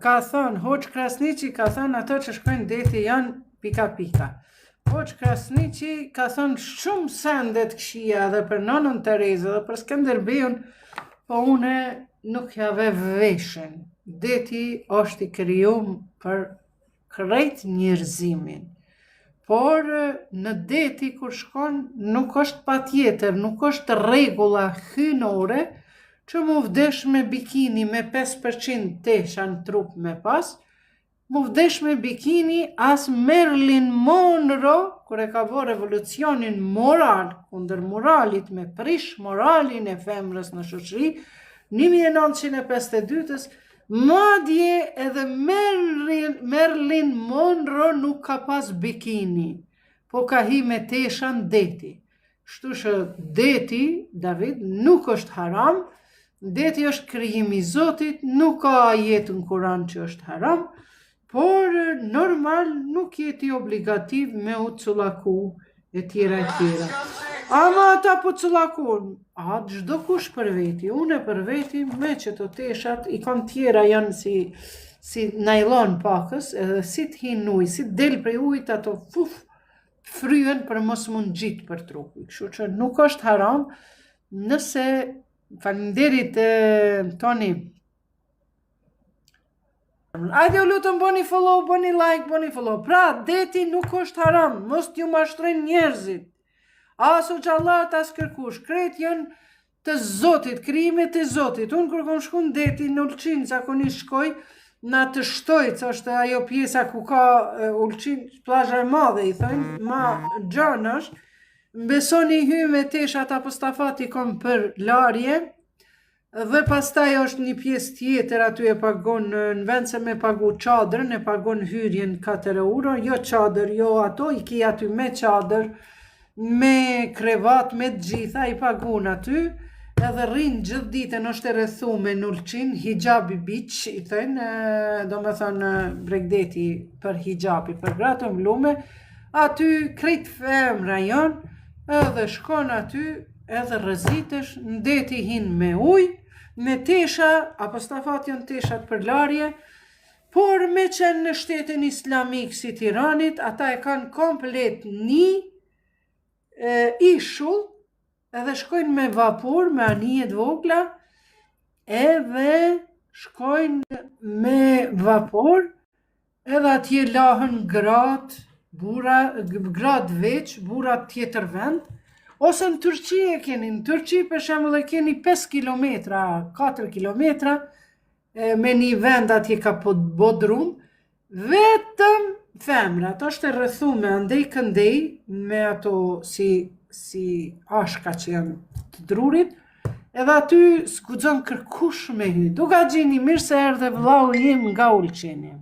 ka thënë, Hoxh Krasniqi ka thënë ato që shkojnë deti janë pika. Hoxh Krasniqi ka thënë shumë sendet këshia dhe për nonën Terezë dhe për Skënderbeun, po une nuk jave veshen. Deti është i krijuar për krejt njerëzimin. Por në deti kur shkon nuk është patjetër, nuk është rregulla hyjnore që mu vdesh me bikini me 5% tesha në trup me pas, mu vdesh me bikini as Marilyn Monroe, kur e ka bërë revolucionin moral, kundër moralit me prish moralin e femrës në shoqëri, 1952-ës, madje edhe Marilyn Monroe nuk ka pas bikini, po ka hi me tesha në deti. Kështu që deti, David, nuk është haram, deti është krijim i Zotit, nuk ka ajet në Kur'an që është haram, por normal nuk jeti obligativ me u cullaku e tjera. Ama ata po cullakun, çdo kush për veti, une për veti me që të teshat, i kam tjera janë si najlon pakës, edhe si t'hin ujë, si del prej ujit ato fryen për mos mund gjitë për trupi. Kështu që nuk është haram, nëse faleminderit Toni. Ajde u lutëm bëni follow, bëni like, bëni follow. Pra, deti nuk është haram, mos t'ju mashtrojnë njerëzit. Aso gjallat, as kërkush, kret janë të Zotit, krijimet e Zotit. Unë kur kom shku në deti në Ulqin, zakonisht shkoj, na të Shtojc, është ajo pjesa ku ka Ulqin, plazha e madhe, i thënë, ma gjanë është, besoni hy me teshat apo stafati kom për larje, dhe pastaj është një pjesë tjetër, aty e pagon, në vend se me pagu qadrën, e pagon hyrjen 4 euro, jo qadër, jo ato, i ki aty me qadër, me krevat, me gjitha, i pagun aty, edhe rrinë gjithë ditën është e rrethume në Ulqin, hijabi beach, i thënë, do me thënë Bregdeti për hijabi, për gratë mblume, aty krejt femra janë, edhe shkon aty, edhe rrezitesh, në deti hin me ujë, me tesha, apo stafat janë teshat për larje, por me qenë në shtetin islamik si Tiranit, ata e kanë komplet një ishull, edhe shkojnë me vapur, me anijet vogla, edhe shkojnë me vapur, edhe atje lahën gratë, gratë veç, burat tjetër vend, ose në Turqi e keni, në Turqi për shembull e keni 5 kilometra, 4 kilometra, me një vend atje ka bodrum, vetëm femrat, është e rrethume andej këndej, me ato si ashka që janë të drurit, edhe aty s'guxon kërkush me hy. Duka gjini mirë se erdhe vllau im nga Ulqini.